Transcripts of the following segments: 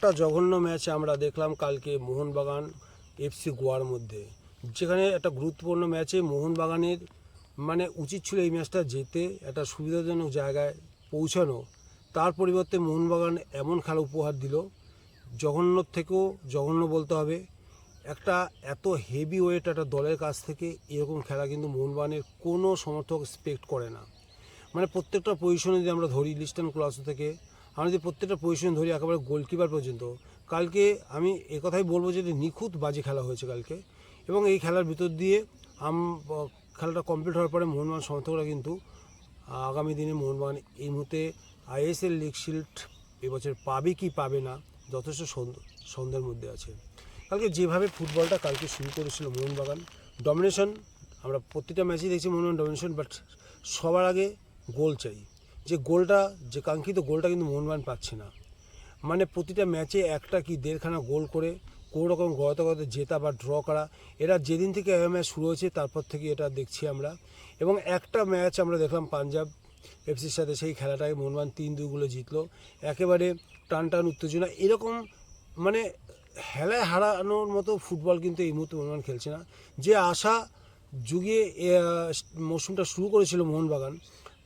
একটা জঘন্য ম্যাচ আমরা দেখলাম কালকে মোহনবাগান এফসি গোয়ার মধ্যে, যেখানে একটা গুরুত্বপূর্ণ ম্যাচে মোহনবাগানের মানে উচিত ছিল এই ম্যাচটা জিতে একটা সুবিধাজনক জায়গায় পৌঁছানো। তার পরিবর্তে মোহনবাগান এমন খেলা উপহার দিল, জঘন্যর থেকেও জঘন্য বলতে হবে। একটা এত হেভি ওয়েট একটা দলের কাছ থেকে এরকম খেলা কিন্তু মোহনবাগানের কোনো সমর্থক এক্সপেক্ট করে না। মানে প্রত্যেকটা পজিশনে যদি আমরা ধরি, লিস্টন ক্লাস থেকে আমরা যদি প্রত্যেকটা পজিশন ধরি একেবারে গোলকিপার পর্যন্ত, কালকে আমি একথাই বলবো যে নিখুঁত বাজে খেলা হয়েছে কালকে। এবং এই খেলার ভিতর দিয়ে খেলাটা কমপ্লিট হওয়ার পরে মোহনবাগান সমর্থকরা কিন্তু আগামী দিনে মোহনবাগান এই মুহূর্তে আইএসএল লিগ শিল্ড এবছর পাবে কি পাবে না যথেষ্ট সন্দেহের মধ্যে আছে। কালকে যেভাবে ফুটবলটা কালকে শুরু করেছিল মোহনবাগান, ডমিনেশন, আমরা প্রতিটা ম্যাচেই দেখছি মোহনবাগান ডমিনেশন, বাট সবার আগে গোল চাই। যে গোলটা, যে কাঙ্ক্ষিত গোলটা কিন্তু মোহনবাগান পাচ্ছে না। মানে প্রতিটা ম্যাচে একটা কি দেড়খানা গোল করে কোনো রকম গড়াতে জেতা বা ড্র করা, এরা যেদিন থেকে ম্যাচ শুরু হয়েছে তারপর থেকে এটা দেখছি আমরা। এবং একটা ম্যাচ আমরা দেখলাম পাঞ্জাব এফসির সাথে, সেই খেলাটায় মোহনবাগান 3-2 জিতলো। একেবারে টান টান উত্তেজনা, এরকম মানে হেলায় হারানোর মতো ফুটবল কিন্তু এই মুহূর্তে মোহনবাগান খেলছে না। যে আশা যুগিয়ে মৌসুমটা শুরু করেছিল মোহনবাগান,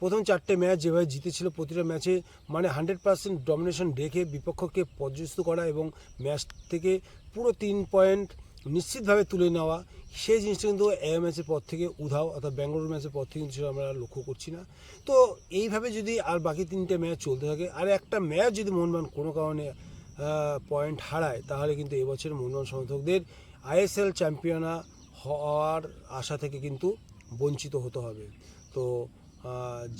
প্রথম 4টে ম্যাচ যেভাবে জিতেছিল, প্রতিটা ম্যাচে মানে 100% ডমিনেশন রেখে বিপক্ষকে পর্যস্ত করা এবং ম্যাচ থেকে পুরো 3 পয়েন্ট নিশ্চিতভাবে তুলে নেওয়া, সেই জিনিসটা কিন্তু ম্যাচের পর থেকে উধাও, অর্থাৎ ব্যাঙ্গালোর ম্যাচের পর থেকে কিন্তু আমরা লক্ষ্য করছি না। তো এইভাবে যদি আর বাকি 3টে ম্যাচ চলতে থাকে, আর একটা ম্যাচ যদি মোহনবাগান কোনো কারণে পয়েন্ট হারায়, তাহলে কিন্তু এবছর মোহনবাগান সমর্থকদের আইএসএল চ্যাম্পিয়না হওয়ার আশা থেকে কিন্তু বঞ্চিত হতে হবে। তো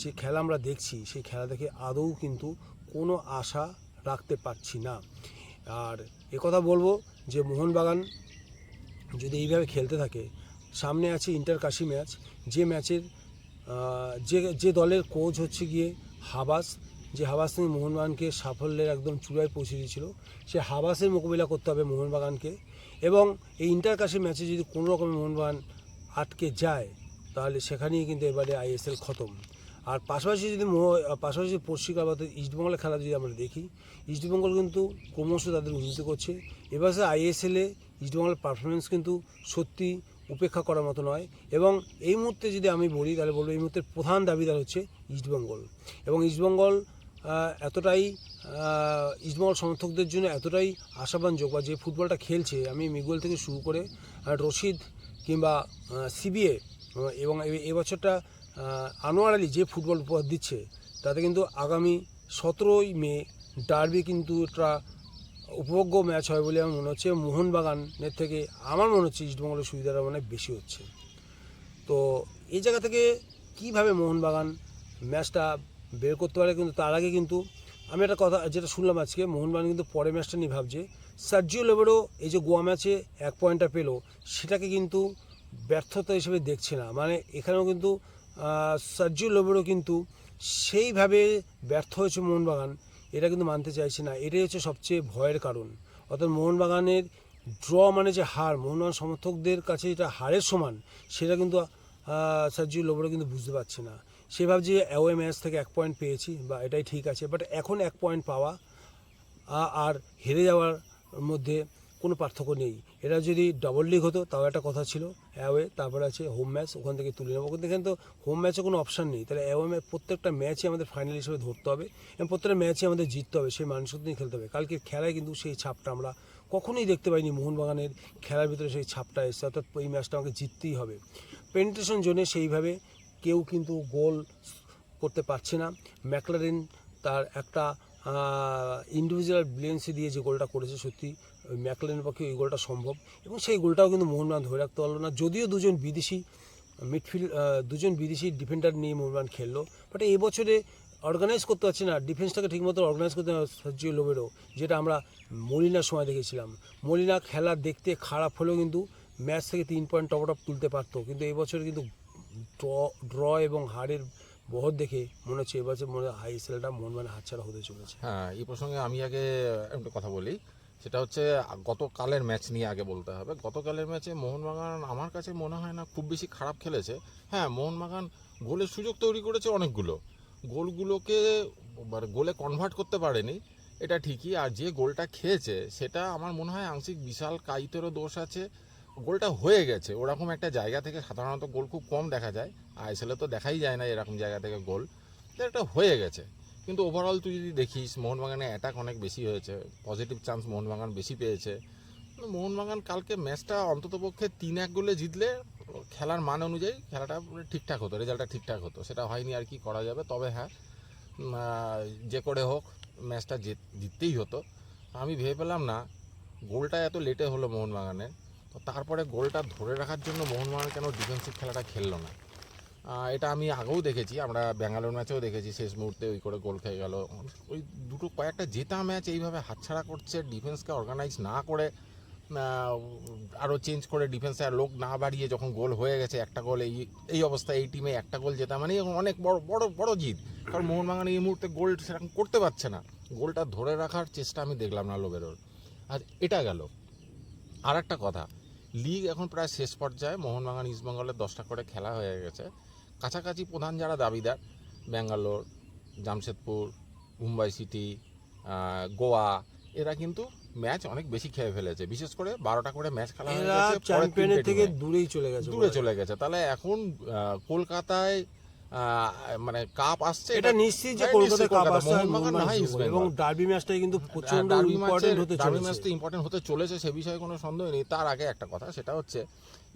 যে খেলা আমরা দেখছি সেই খেলা দেখে আদৌ কিন্তু কোনো আশা রাখতে পারছি না। আর একথা বলবো যে মোহনবাগান যদি এইভাবে খেলতে থাকে, সামনে আছে ইন্টার কাশি ম্যাচ, যে ম্যাচের যে দলের কোচ হচ্ছে গিয়ে হাবাস, যে হাবাস থেকে মোহনবাগানকে সাফল্যের একদম চূড়ায় পৌঁছে দিয়েছিল, সে হাবাসের মোকাবিলা করতে হবে মোহনবাগানকে। এবং এই ইন্টার কাশি ম্যাচে যদি কোনো রকমের মোহনবাগান আটকে যায়, তাহলে সেখানেই কিন্তু এবারে আইএসএল খতম। আর পাশাপাশি পশ্চিমবঙ্গ বা ইস্টবেঙ্গলের খেলা যদি আমরা দেখি, ইস্টবেঙ্গল কিন্তু ক্রমশ তাদের উন্নতি করছে। এবারে আইএসএলে ইস্টবেঙ্গলের পারফরমেন্স কিন্তু সত্যি উপেক্ষা করার মতো নয়। এবং এই মুহূর্তে যদি আমি বলি, তাহলে বলবো এই মুহূর্তের প্রধান দাবিদার হচ্ছে ইস্টবেঙ্গল। এবং ইস্টবেঙ্গল এতটাই ইস্টবেঙ্গল সমর্থকদের জন্য এতটাই আশাবাঞ্জক, বা যে ফুটবলটা খেলছে, আমি মিগুয়েল থেকে শুরু করে রশিদ কিংবা সিবিএ, এবং এবছরটা আনোয়ার আলী যে ফুটবল উপহার দিচ্ছে, তাতে কিন্তু আগামী 17ই মে ডার্বি কিন্তু একটা উপভোগ্য ম্যাচ হয় বলে আমার মনে হচ্ছে। মোহনবাগানের থেকে আমার মনে হচ্ছে ইস্টবেঙ্গলের সুবিধাটা মানে বেশি হচ্ছে। তো এই জায়গা থেকে কীভাবে মোহনবাগান ম্যাচটা বের করতে পারে, কিন্তু তার আগে কিন্তু আমি একটা কথা যেটা শুনলাম আজকে, মোহনবাগান কিন্তু পরে ম্যাচটা নিয়ে ভাবছে। সার্জিও লোবেরো এই যে গোয়া ম্যাচে 1 পয়েন্টটা পেলো, সেটাকে কিন্তু ব্যর্থতা হিসেবে দেখছে না। মানে এখানেও কিন্তু সার্জিও লোবেরো কিন্তু সেইভাবে ব্যর্থ হয়েছে মোহনবাগান, এটা কিন্তু মানতে চাইছে না। এটাই হচ্ছে সবচেয়ে ভয়ের কারণ। অর্থাৎ মোহনবাগানের ড্র মানে যে হার, মোহনবাগান সমর্থকদের কাছে এটা হারের সমান, সেটা কিন্তু সার্জিও লোবেরো কিন্তু বুঝতে পারছে না। সে ভাবছে অ্যাওয়ে ম্যাচ থেকে 1 পয়েন্ট পেয়েছি বা এটাই ঠিক আছে, বাট এখন 1 পয়েন্ট পাওয়া আর হেরে যাওয়ার মধ্যে কোনো পার্থক্য নেই। এটা যদি ডাবল লিগ হতো তাও একটা কথা ছিল, অ্যাওয়ে তারপরে আছে হোম ম্যাচ, ওখান থেকে তুলে নেবো। কিন্তু এখানে তো হোম ম্যাচে কোনো অপশান নেই। তাহলে অ্যাওয়ে ম্যাচ প্রত্যেকটা ম্যাচই আমাদের ফাইনাল হিসেবে ধরতে হবে এবং প্রত্যেকটা ম্যাচে আমাদের জিততে হবে, সেই মানসিকতা নিয়ে খেলতে হবে। কালকের খেলায় কিন্তু সেই ছাপটা আমরা কখনোই দেখতে পাইনি। মোহনবাগানের খেলার ভিতরে সেই ছাপটা এসছে, অর্থাৎ এই ম্যাচটা আমাকে জিততেই হবে। পেনিট্রেশন জোনে সেইভাবে কেউ কিন্তু গোল করতে পারছে না। ম্যাকলারেন তার একটা ইন্ডিভিজুয়াল ব্রিলিয়েন্সি দিয়ে যে গোলটা করেছে, সত্যি ওই ম্যাকলারেনের পক্ষে ওই গোলটা সম্ভব, এবং সেই গোলটাও কিন্তু মোহনবাগান ধরে রাখতে পারলো না। যদিও দুজন বিদেশি ডিফেন্ডার নিয়ে মোহনবাগান খেললো, বাট এই বছরে অর্গানাইজ করতে পারছে না, ডিফেন্সটাকে ঠিকমতো অর্গানাইজ করতে সার্জিও লোবেরো, যেটা আমরা মলিনার সময় দেখেছিলাম। মলিনা খেলা দেখতে খারাপ হলেও কিন্তু ম্যাচ থেকে 3 পয়েন্ট টপ তুলতে পারতো, কিন্তু এই বছর কিন্তু ড্র এবং হারের বহর দেখে মনে হচ্ছে এবছর আইএসএলটা মোহনবাগান হাতছাড়া হতে চলেছে। হ্যাঁ, এই প্রসঙ্গে আমি আগে একটা কথা বলি, সেটা হচ্ছে গতকালের ম্যাচ নিয়ে আগে বলতে হবে। গতকালের ম্যাচে মোহনবাগান আমার কাছে মনে হয় না খুব বেশি খারাপ খেলেছে। হ্যাঁ, মোহনবাগান গোলের সুযোগ তৈরি করেছে অনেকগুলো, গোলগুলোকে গোলে কনভার্ট করতে পারেনি, এটা ঠিকই। আর যে গোলটা খেয়েছে সেটা আমার মনে হয় আংশিক বিশাল কাইতেরও দোষ আছে। গোলটা হয়ে গেছে ওরকম একটা জায়গা থেকে, সাধারণত গোল খুব কম দেখা যায়, আইএসএলে তো দেখাই যায় না এরকম জায়গা থেকে গোল, তো এটা হয়ে গেছে। কিন্তু ওভারঅল তুই যদি দেখিস মোহনবাগানে অ্যাটাক অনেক বেশি হয়েছে, পজিটিভ চান্স মোহনবাগান বেশি পেয়েছে। মোহনবাগান কালকে ম্যাচটা অন্ততপক্ষে 3-1 গোলে জিতলে খেলার মান অনুযায়ী খেলাটা ঠিকঠাক হতো, রেজাল্টটা ঠিকঠাক হতো। সেটা হয়নি, আর কি করা যাবে। তবে হ্যাঁ, যে করে হোক ম্যাচটা জিততেই হতো। আমি ভেবে পেলাম না গোলটা এত লেটে হলো মোহনবাগানের, তো তারপরে গোলটা ধরে রাখার জন্য মোহনবাগান কেন ডিফেন্সিভ খেলাটা খেললো না। এটা আমি আগেও দেখেছি, আমরা ব্যাঙ্গালোর ম্যাচেও দেখেছি, শেষ মুহূর্তে ওই করে গোল খেয়ে গেল। ওই দুটো কয়েকটা জেতা ম্যাচ এইভাবে হাতছাড়া করছে, ডিফেন্সকে অর্গানাইজ না করে, আরও চেঞ্জ করে ডিফেন্সে আর লোক না বাড়িয়ে যখন গোল হয়ে গেছে একটা গোল, এই অবস্থায় এই টিমে একটা গোল জেতা মানে অনেক বড় বড় বড় জিত। কারণ মোহনবাগান এই মুহূর্তে গোল সেরকম করতে পারছে না, গোলটা ধরে রাখার চেষ্টা আমি দেখলাম না লোবেরোর। আর এটা গেল। আর একটা কথা, লিগ এখন প্রায় শেষ পর্যায়ে, মোহনবাগান ইস্টবেঙ্গলের 10টা করে খেলা হয়ে গেছে। কাছাকাছি প্রধান যারা দাবিদার, ব্যাঙ্গালোর, জামশেদপুর, মুম্বাই সিটি, গোয়া, এরা কিন্তু ম্যাচ অনেক বেশি খেয়ে ফেলেছে। বিশেষ করে 12টা করে ম্যাচ খেলা হয়ে এরা গেছে, চ্যাম্পিয়নের থেকে দূরে চলে গেছে। তাহলে এখন কলকাতায় মানে কাপ আসছে, এটা নিশ্চিত যে হ্যাঁ, কলকাতা নিশ্চিত কাপ কলকাতা, আসছে, মোহনবাগান না হয় এবং ইস্টবেঙ্গল। ডার্বি ম্যাচটাই কিন্তু প্রচন্ড ডার্বি ইম্পর্টেন্ট হতে ডার্বি ম্যাচ চলেছে। তো ইম্পর্টেন্ট হতে চলেছে, সে বিষয়ে কোনো সন্দেহ নেই। তার আগে একটা কথা, সেটা হচ্ছে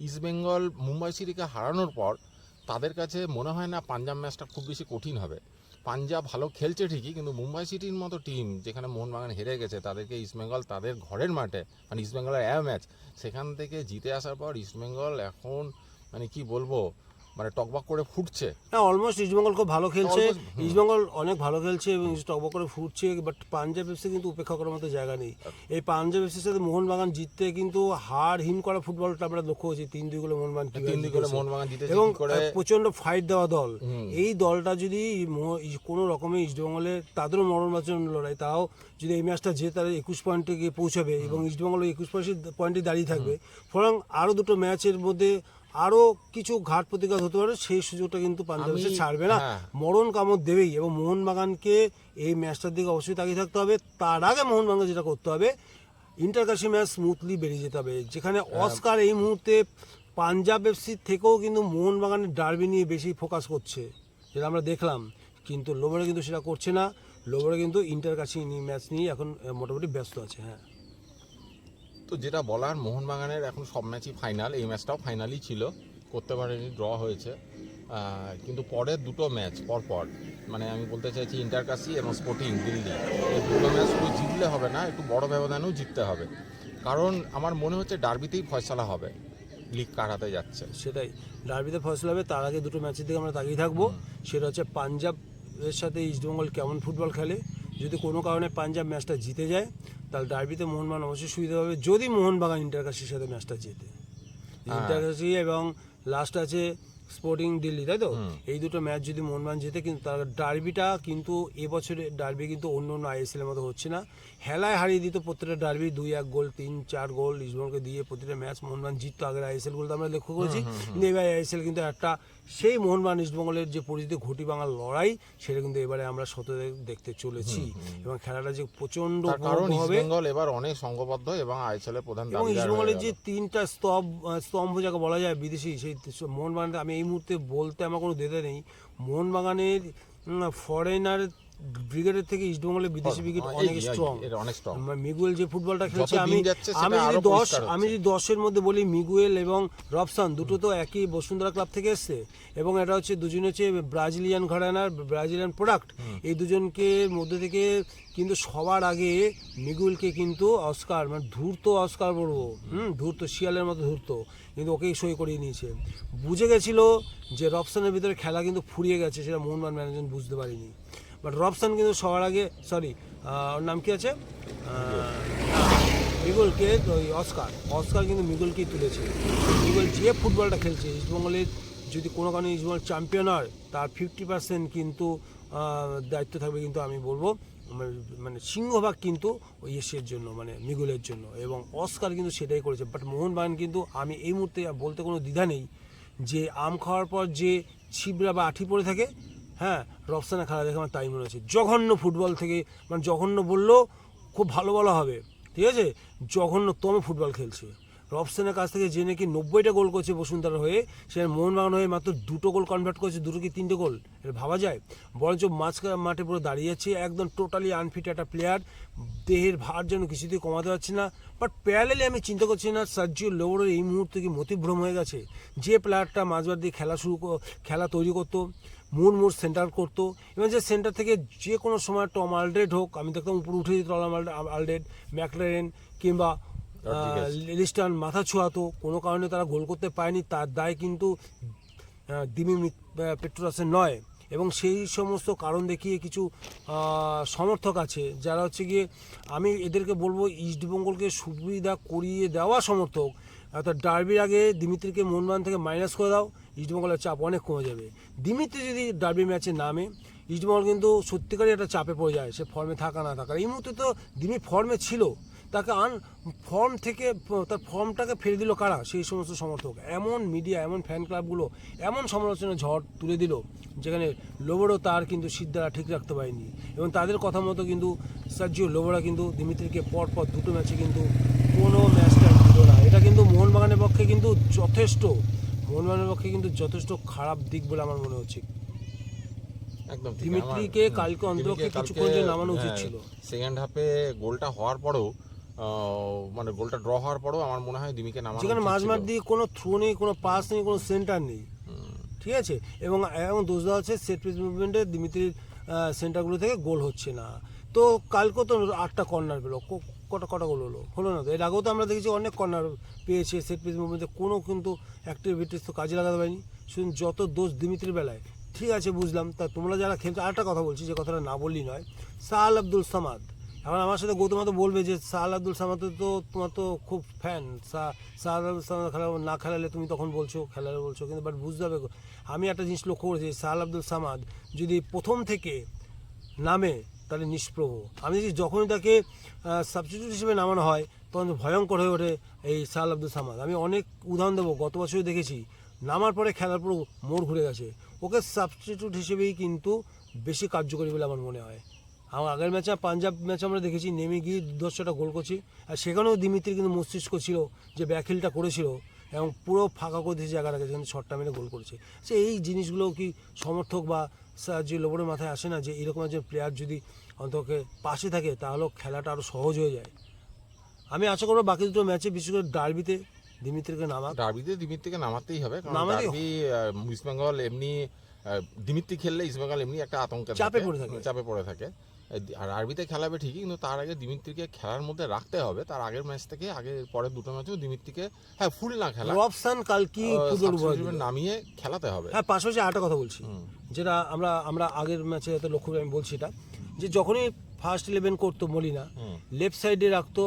ইস্টবেঙ্গল মুম্বাই সিটিকে হারানোর পর তাদের কাছে মনে হয় না পাঞ্জাব ম্যাচটা খুব বেশি কঠিন হবে। পাঞ্জাব ভালো খেলছে ঠিকই, কিন্তু মুম্বাই সিটির মতো টিম যেখানে মোহনবাগান হেরে গেছে, তাদেরকে ইস্টবেঙ্গল তাদের ঘরের মাঠে, মানে ইস্টবেঙ্গলের ম্যাচ, সেখান থেকে জিতে আসার পর ইস্টবেঙ্গল এখন মানে কি বলবো, মানে টকবক করে ফুটছে। হ্যাঁ, অলমোস্ট ইস্টবেঙ্গল খুব ভালো খেলছে, Almost, ইস্টবেঙ্গল অনেক ভালো খেলছে এবং টকবক করে ফুটছে। বাট পাঞ্জাব এফসি কিন্তু উপেক্ষা করার মতো জায়গা নেই। এই পাঞ্জাব এফসির সাথে মোহনবাগান জিততে কিন্তু হার হিম করা ফুটবলটা আমরা লক্ষ্য করছি। 3-2 গোলে মোহনবাগান 3-2 গোলে মোহনবাগান জিতেছে এবং কি করে। প্রচন্ড ফাইট দেওয়া দল। এই দলটা যদি কোনো রকমে ইস্টবেঙ্গলের, তাদেরও মরণ বাঁচানোর লড়াই, তাও যদি এই ম্যাচটা জেতে তারা 21 পয়েন্টে গিয়ে পৌঁছাবে এবং ইস্টবেঙ্গল 21 পয়েন্টে দাঁড়িয়ে থাকবে। ফলে আরও দুটো ম্যাচের মধ্যে আরও কিছু ঘাট প্রতিঘাত হতে পারে, সেই সুযোগটা কিন্তু পাঞ্জাব এফসি ছাড়বে না, মরণ কামড় দেবেই। এবং মোহনবাগানকে এই ম্যাচটার দিকে অবশ্যই তাকিয়ে থাকতে হবে। তার আগে মোহনবাগান যেটা করতে হবে, ইন্টারকাশি ম্যাচ স্মুথলি বেরিয়ে যেতে হবে। যেখানে অস্কার এই মুহূর্তে পাঞ্জাব এফসির থেকেও কিন্তু মোহনবাগানের ডার্বি নিয়ে বেশি ফোকাস করছে, যেটা আমরা দেখলাম। কিন্তু লোবরে কিন্তু সেটা করছে না, লোবরে কিন্তু ইন্টারকাশি ম্যাচ নিয়ে এখন মোটামুটি ব্যস্ত আছে। হ্যাঁ, তো যেটা বলার, মোহনবাগানের এখন সব ম্যাচই ফাইনাল, এই ম্যাচটাও ফাইনালই ছিল, করতে পারেনি, ড্র হয়েছে। কিন্তু পরের দুটো ম্যাচ পরপর, মানে আমি বলতে চাইছি ইন্টারকাশি এবং স্পোর্টিং দিল্লি, এই দুটো ম্যাচ শুধু জিতলে হবে না, একটু বড় ব্যবধানেও জিততে হবে। কারণ আমার মনে হচ্ছে ডার্বিতেই ফয়সালা হবে লিগ কার হাতে যাচ্ছে। সেটাই ডার্বিতে ফয়সলা হবে। তার আগে দুটো ম্যাচের দিকে আমরা তাকিয়ে থাকবো। সেটা হচ্ছে পাঞ্জাবের সাথে ইস্টবেঙ্গল কেমন ফুটবল খেলে। যদি কোনো কারণে পাঞ্জাব ম্যাচটা জিতে যায়, তাহলে ডার্বিতে মোহনবাগান অবশ্যই সুবিধা হবে। যদি মোহনবাগান ইন্টারকাশির সাথে ম্যাচটা জেতে, ইন্টারকাশি এবং লাস্ট আছে স্পোর্টিং দিল্লি, তাই তো? এই দুটো ম্যাচ যদি মোহনবাগান জেতে, কিন্তু তার ডার্বিটা কিন্তু এবছরের ডার্বি কিন্তু অন্য অন্য আইএসএলের মতো হচ্ছে না। হেলায় হারিয়ে দিত প্রত্যেকটা ডার্বি, 2-1 গোল 3-4 গোল ইস্টবেঙ্গলকে দিয়ে প্রতিটা ম্যাচ মোহনবাগান জিততো। আগের আইএসএল গোল আমরা লক্ষ্য করেছি। কিন্তু এবার আইএসএল কিন্তু একটা সেই মোহনবাগান ইস্টবেঙ্গলের যে পরিচিত ঘটি ভাঙার লড়াই, সেটা কিন্তু এবারে আমরা সত্যি দেখতে চলেছি। এবং খেলাটা যে প্রচন্ড কারণ হবে, ইস্টবেঙ্গল এবার অনেক সংঘবদ্ধ এবং আইএসএল এর প্রধান এবং দাবিদার ইস্টবেঙ্গলের হয়ে যে গেল। 3টা স্তম্ভ যাকে বলা যায় বিদেশি, সেই মোহনবাগান আমি এই মুহূর্তে বলতে আমার কোনো দ্বিধা নেই। মোহনবাগানের ফরেনার ব্রিগেডের থেকে ইস্টবেঙ্গলের বিদেশি ব্রিগেড অনেক স্ট্রং। মিগুয়েল যে ফুটবলটা খেলছে, আমি যদি 10-এর মধ্যে বলি, মিগুয়েল এবং রবসান দুটো তো একই বসুন্ধরা ক্লাব থেকে এসছে, এবং এটা হচ্ছে দুজন হচ্ছে ব্রাজিলিয়ান ঘরানার, ব্রাজিলিয়ান প্রোডাক্ট। এই দুজনকে মধ্যে থেকে কিন্তু সবার আগে মিগুয়েলকে কিন্তু অস্কার, মানে ধূর্ত অস্কার বলবো, ধূর্ত শিয়ালের মতো ধূর্ত, কিন্তু ওকেই সই করিয়ে নিয়েছে। বুঝে গেছিল যে রবসানের ভিতরে খেলা কিন্তু ফুরিয়ে গেছে, সেটা মোহনবাগান ম্যানেজমেন্ট বুঝতে পারিনি। বাট রবসান কিন্তু সবার আগে, ওর নাম কি আছে, মিগুয়েলকে, ওই অস্কার কিন্তু মিগুয়েলকেই তুলেছে। মিগুয়েল যে ফুটবলটা খেলছে, ইস্টবেঙ্গলের যদি কোনো কারণে ইস্টবেঙ্গল চ্যাম্পিয়ন হয়, তার 50% কিন্তু দায়িত্ব থাকবে, কিন্তু আমি বলবো মানে সিংহভাগ কিন্তু ওই এসের জন্য, মানে মিগুয়েলের জন্য, এবং অস্কার কিন্তু সেটাই করেছে। বাট মোহনবাগান কিন্তু, আমি এই মুহূর্তে বলতে কোনো দ্বিধা নেই যে আম খাওয়ার পর যে ছিবড়া বা আঠি পড়ে থাকে, হ্যাঁ, রফসানা খেলা দেখে আমার তাই মনে হচ্ছে। জঘন্য ফুটবল থেকে, মানে জঘন্য বললেও খুব ভালো বলা হবে, ঠিক আছে, জঘন্যতম ফুটবল খেলছে। রফসানের কাছ থেকে যে নাকি 90টা গোল করছে বসুন্ধরা হয়ে, সে মোহনবাগান হয়ে মাত্র 2টো গোল কনভার্ট করেছে, 2 কি 3টে গোল, এটা ভাবা যায়? বরঞ্চ মাঠে পুরো দাঁড়িয়ে যাচ্ছে, একদম টোটালি আনফিট একটা প্লেয়ার, দেহের ভার যেন কিছুতেই কমাতে পারছে না। বাট প্যারালেলি আমি চিন্তা করছি না সার্জিও লোবরের এই মুহূর্তে কি মতিভ্রম হয়ে গেছে? যে প্লেয়ারটা মাঝবার দিয়ে খেলা তৈরি করতো, মোড় সেন্টার করতো, এবং যে সেন্টার থেকে যে কোনো সময় টম আলড্রেড হোক, আমি দেখতাম উপরে উঠে দিত টম আলড্রেড, ম্যাকলারেন কিংবা লিস্টান মাথা ছোঁয়াতো, কোনো কারণে তারা গোল করতে পারেনি, তার দায় কিন্তু দিমি পেট্রোরাসের নয়। এবং সেই সমস্ত কারণ দেখিয়ে কিছু সমর্থক আছে যারা হচ্ছে গিয়ে, আমি এদেরকে বলবো ইস্টবেঙ্গলকে সুবিধা করিয়ে দেওয়া সমর্থক, অর্থাৎ ডার্বির আগে দিমিত্রিকে মোহনবাগান থেকে মাইনাস করে দাও, ইস্টবেঙ্গলের চাপ অনেক কমে যাবে। দিমিত্রি যদি ডার্বি ম্যাচে নামে, ইস্টবেঙ্গল কিন্তু সত্যিকারই একটা চাপে পড়ে যায়, সে ফর্মে থাকা না থাকা। এই মুহূর্তে তো দিমি ফর্মে ছিল, তাকে ফর্ম থেকে তার ফর্মটাকে ফেলে দিল কারা? সেই সমস্ত সমর্থক। এমন মিডিয়া, এমন ফ্যান ক্লাবগুলো এমন সমালোচনা ঝড় তুলে দিল, যেখানে লোবরও তার কিন্তু সিদ্ধারা ঠিক রাখতে পারেনি, এবং তাদের কথা মতো কিন্তু সার্জিও লোবরা কিন্তু দিমিত্রিকে পরপর 2টো ম্যাচে কিন্তু কোনো ম্যাচটা দিল না। এটা কিন্তু মোহনবাগানের পক্ষে কিন্তু যথেষ্ট খারাপ দিক বলে আমার মনে হচ্ছে। একদম ঠিক। দিমিত্রিকে কালকে অন্তত কিছুক্ষণ যে নামানো উচিত ছিল। সেকেন্ড হাফে গোলটা হওয়ার পরেও, মানে গোলটা ড্র হওয়ার পরেও আমার মনে হয় দিমিকে নামানো উচিত ছিল। যেখানে মাঝমাঠ দিয়ে কোনো থ্রো নেই, কোনো পাস নেই, কোনো সেন্টার নেই, ঠিক আছে, এবং দোষ দেওয়া হচ্ছে সেট পিস মুভমেন্টে দিমিত্রির সেন্টারগুলো থেকে গোল হচ্ছে না। তো কালকেও তো 8টা কর্নার পেলো, কটা গোল হলো না তো। এর আগেও তো আমরা দেখেছি অনেক কর্নার পেয়েছে সেট পিস মুভমেন্টে, কোনো কিন্তু অ্যাক্টিভিটিস তো কাজে লাগাতে পারিনি। শুধু যত দোষ দিমিত্রির বেলায়, ঠিক আছে বুঝলাম। তা তোমরা যারা খেলছো, আরেকটা কথা বলছি, যে কথাটা না বললেই নয়, সাহাল আব্দুল সামাদ। এখন আমার সাথে গৌতম তো বলবে যে সাহাল আব্দুল সামাদ তো তোমার তো খুব ফ্যান, সাহাল আব্দুল সামাদ না খেলালে তুমি তখন বলছো খেলালে বলছো, কিন্তু বাট বুঝতে হবে, আমি একটা জিনিস লক্ষ্য করেছি, সাহাল আব্দুল সামাদ যদি প্রথম থেকে নামে তাহলে নিষ্প্রভ। আমি দেখি যখনই তাকে সাবস্টিটিউট হিসেবে নামানো হয়, তখন ভয়ঙ্কর হয়ে ওঠে এই সাহাল আব্দুল সামাদ। আমি অনেক উদাহরণ দেবো, গত বছরই দেখেছি, নামার পরে খেলার পুরো মোড় ঘুরে গেছে। ওকে সাবস্টিটিউট হিসেবেই কিন্তু বেশি কার্যকরী বলে আমার মনে হয়। আমার আগের ম্যাচে, পাঞ্জাব ম্যাচে আমরা দেখেছি, নেমে গিয়ে 10টা গোল করছি, আর সেখানেও দিমিত্রির কিন্তু মস্তিষ্ক ছিল, যে ব্যাকহিলটা করেছিল এবং পুরো ফাঁকা করে দিয়েছে জায়গাটাকে, কিন্তু শটটা মেরে গোল করেছে। সে এই জিনিসগুলো কি সমর্থক বা যে লোবরের মাথায় আসে না, যে এরকম একজন প্লেয়ার যদি অন্তকে পাশে থাকে, তাহলে খেলাটা আরও সহজ হয়ে যায়। আমি আশা করবো বাকি 2টো ম্যাচে, বিশেষ করে ডার্বিতে দিমিত্রিকে দিমিত্রিকে নামাতেই হবে, কারণ ডার্বি ইস্টবেঙ্গল এমনি দিমিত্রি খেললে ইস্টবেঙ্গল এমনি একটা আতঙ্কে চাপে পড়ে থাকে। আর আরবিতে খেলাবে ঠিকই, কিন্তু তার আগে দিমিত্রিকে খেলার মধ্যে রাখতে হবে। তার আগের ম্যাচ থেকে পরের 2টো ম্যাচেও দিমিত্রিকে ফুল না খেলা, রফসান কালকে ফুটবল নামিয়ে খেলাতে হবে। হ্যাঁ, পাশাপাশি আরেকটা কথা বলছি, যেটা আমরা আগের ম্যাচে এত লক্ষ্য করে আমি বলছি, এটা যে যখনই ফার্স্ট 11 করতো মলিনা, লেফট সাইডে রাখতো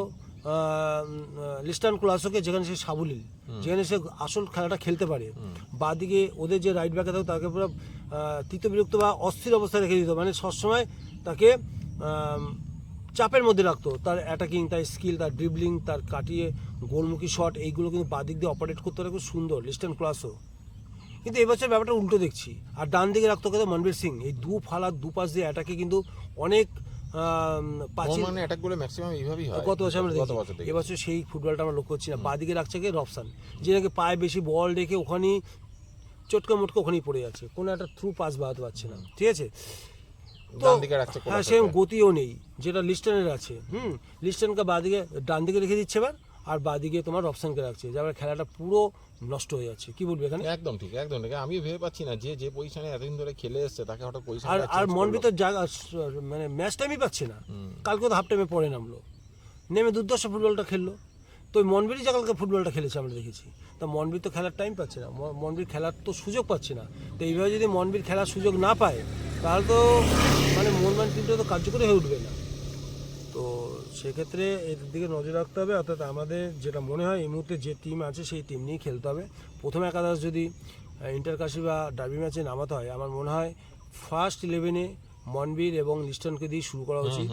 লিস্টান ক্লাসোকে, যেখানে সে সাবলীল, যেখানে সে আসল খেলাটা খেলতে পারে। বাদিকে ওদের যে রাইট ব্যাকে থাকতো, তাকে পুরো তৃতীয়বিরক্ত বা অস্থির অবস্থায় রেখে দিত, মানে সবসময় তাকে চাপের মধ্যে রাখতো। তার অ্যাটাকিং, তার স্কিল, তার ড্রিবলিং, তার কাটিয়ে গোলমুখী শট, এইগুলো কিন্তু বাদিক দিয়ে অপারেট করতে পারে খুব সুন্দর লিস্টান ক্লাসও। কিন্তু এবছর ব্যাপারটা উল্টো দেখছি, আর ডান দিকে রাখতো কিন্তু মনবীর সিং। এই দু পাশ দিয়ে অ্যাটাকে কিন্তু অনেক গত বছর আমরা দেখি, এবছর সেই ফুটবলটা আমরা লক্ষ্য করছি না। বাদিকে রাখছে কি রফসান, যে নাকি পায়ে বেশি বল রেখে ওখানেই চটকা মোটকা ওখানেই পড়ে যাচ্ছে, কোনো একটা থ্রু পাস বাড়াতে পারছে না, ঠিক আছে। তো হ্যাঁ, সেরকম গতিও নেই যেটা লিস্টনের আছে। লিস্টনকে বাদিকে ডান দিকে রেখে দিচ্ছে এবার, আর বাদিকে তোমার রফসানকে রাখছে, যার খেলাটা পুরো নষ্ট হয়ে যাচ্ছে। কি বলবি এখানে? একদম ঠিক। আমি ভেবে পাচ্ছি না যে পজিশনে এতদিন ধরে খেলে এসেছে, তাকে হঠাৎ পজিশন আর মনবি তো জায়গা, মানে ম্যাচ টাইমই পাচ্ছে না। কালকে তো হাফ টাইমে পরে নামলো, নেমে দুর্দর্শ ফুটবলটা খেললো। তো ওই মনবিরই যা কালকে ফুটবলটা খেলেছে আমরা দেখেছি। তা মনবির তো খেলার টাইম পাচ্ছে না, মনবির খেলার তো সুযোগ পাচ্ছে না। তো এইভাবে যদি মনবির খেলার সুযোগ না পায়, তাহলে তো মানে মোহনবাগান টিমটা তো কার্যকরী হয়ে উঠবে না। তো সেক্ষেত্রে এর দিকে নজর রাখতে হবে। অর্থাৎ আমাদের যেটা মনে হয় এই মুহূর্তে যে টিম আছে সেই টিম নিয়েই খেলতে হবে। প্রথম একাদশ যদি ইন্টারকাশি বা ডার্বি ম্যাচে নামাতে হয়, আমার মনে হয় ফার্স্ট 11-এ মনবীর এবং লিস্টনকে দিয়ে শুরু করা উচিত।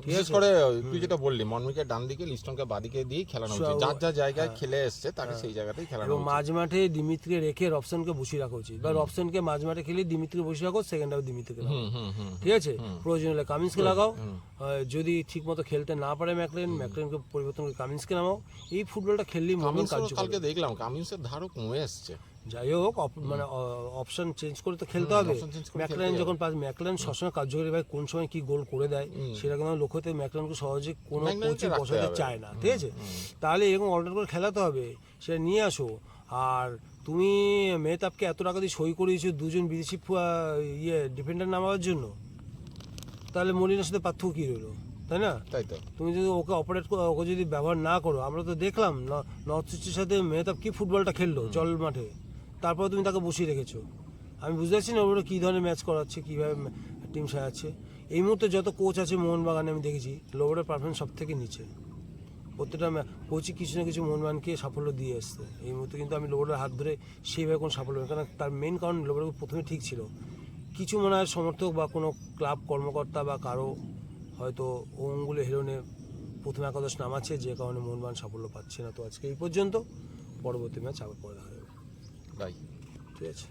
বিশেষ করে তুই যেটা বললি মনমিকে ডান দিকে লিস্টনকে বাদিকে দিয়ে খেলানো উচিত, যার যা জায়গায় খেলে এসছে তাকে সেই জায়গাতেই খেলানো এবং উচিত। মাঝ মাঠে দিমিত্রিকে রেখে রবসনকে বসিয়ে রাখা উচিত, বা রবসনকে মাঝ মাঠে খেলে দিমিত্রিকে বসিয়ে রাখো, সেকেন্ড হাফে দিমিত্রিকে লাগাও, ঠিক আছে? প্রয়োজন হলে কামিন্সকে লাগাও, যদি ঠিক মতো খেলতে না পারে ম্যাকলেনকে পরিবর্তন করে কামিন্সকে নামাও। এই ফুটবলটা খেললেই মোহনবাগান কামিন্সও কার্যকর। কালকে দেখলাম কামিন্সের ধারও কমে এসছে। যাই হোক, মানে অপশন চেঞ্জ করে তো খেলতে হবে। option change করে ম্যাকলেন খেলতে যখন ম্যাকলেন সবসময় কার্যকরী, ভাই কোন সময় কি গোল করে দেয় সেটা কিন্তু লক্ষ্য হতে ম্যাকলেনকে সহজে কোনো ম্যাকলেনকে কোচই রাখতে বসাতে হবে। চায় না, ঠিক আছে? তাহলে এরকম অল্টার করে খেলাতে হবে, সেটা নিয়ে আসো। আর তুমি মেহতাবকে এত টাকা দিয়ে সই করিয়েছো দুজন বিদেশি ডিফেন্ডার নামাবার জন্য, তাহলে মলিনার সাথে পার্থক্য কী রইলো, তাই না? তাই তো। তুমি যদি ওকে ওকে যদি ব্যবহার না করো, আমরা তো দেখলাম নর্থ ইস্টের সাথে মেহতাব কি ফুটবলটা খেললো জল মাঠে, তারপর তুমি তাকে বসিয়ে রেখেছো। আমি বুঝতে পারছি না ওরা কী ধরনের ম্যাচ করাচ্ছে, কীভাবে টিম সাজাচ্ছে। এই মুহূর্তে যত কোচ আছে মোহনবাগানে আমি দেখেছি লোবরের পারফরমেন্স সব থেকে নিচে। প্রত্যেকটা কোচই কিছু না কিছু মোহনবাগানকে সাফল্য দিয়ে এসছে। এই মুহূর্তে কিন্তু আমি লোবরের হাত ধরে সেইভাবে কোনো সাফল্য নেই, কারণ তার মেন কারণ লোবরের প্রথমে ঠিক ছিল, কিছু মনে হয় সমর্থক বা কোনো ক্লাব কর্মকর্তা বা কারো হয়তো অঙ্গুলে হেরোনে প্রথম একাদশ নামাচ্ছে, যে কারণে মোহনবাগান সাফল্য পাচ্ছে না। তো আজকে এই পর্যন্ত, পরবর্তী ম্যাচ আবার পরে দেখা যাবে, বাই। ঠিক আছে?